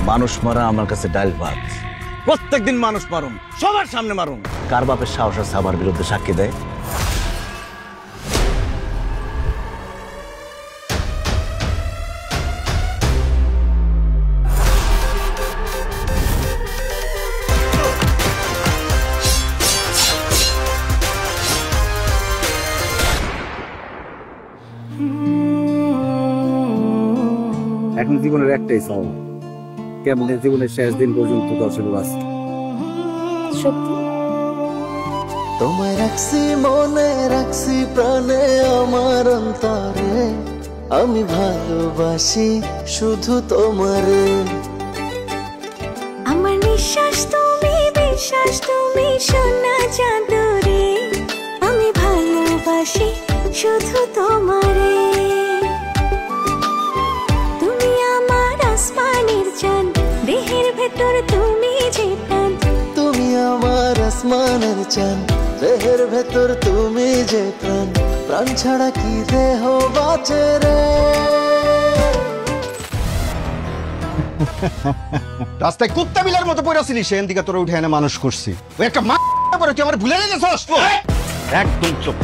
মানুষ মারা আমার কাছে ডাল ভাত। প্রত্যেকদিন মানুষ মারুন, সবার সামনে মারুন। কার বাপের সাহস আছে আমার বিরুদ্ধে সাক্ষী দেয়? এখন জীবনের একটাই চাওয়া, কেমন জীবনের শেষ দিন পর্যন্ত দর্শক আছে। সত্যি তোমায় রাখছি মনে, রাখছি প্রাণে, আমার অন্তরে আমি ভালোবাসি শুধু তোমারে। আমার নিঃশ্বাস তুমি, বিশ্বাস তুমি, সোনা চাঁদরে আমি ভালোবাসি শুধু তোমারে। তুমি আমার আসমানের চাঁদ, দেহের ভেতর তুমি যে প্রাণ। তুমি আমার আসমানের চাঁদ, দেহের ভেতর তুমি যে প্রাণ। প্রাণ ছাড়া কি দেহ বাঁচে রে। রাস্তায় কুত্তা বিলার মতো পড়েছিলি, সেখান থেকে তোরা উঠে এনে মানুষ করছি। ওই একটা মা পরে তুই আমার ভুলে গেছিস। একদম চুপ।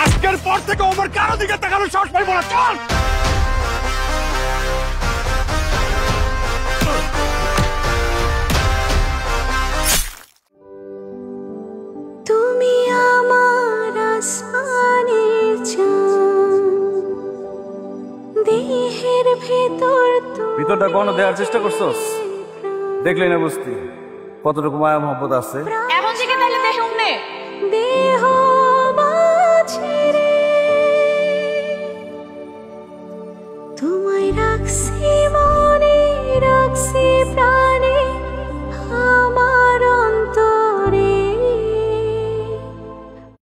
আজকের পর থেকে ওমর কারো দিকে তাকানোর সাহস পাইব না। চল। তুমি আমার আসমানের চাঁদ, দেহের ভেতর ভিতরটা কোনো দেওয়ার চেষ্টা করছস? দেখলে না বুঝতি কতটুকু মায়া মহব্বত আছে। এমন দিকে তাহলে দেখুন নে দেহ বাছে রে, তোমায় রাখছি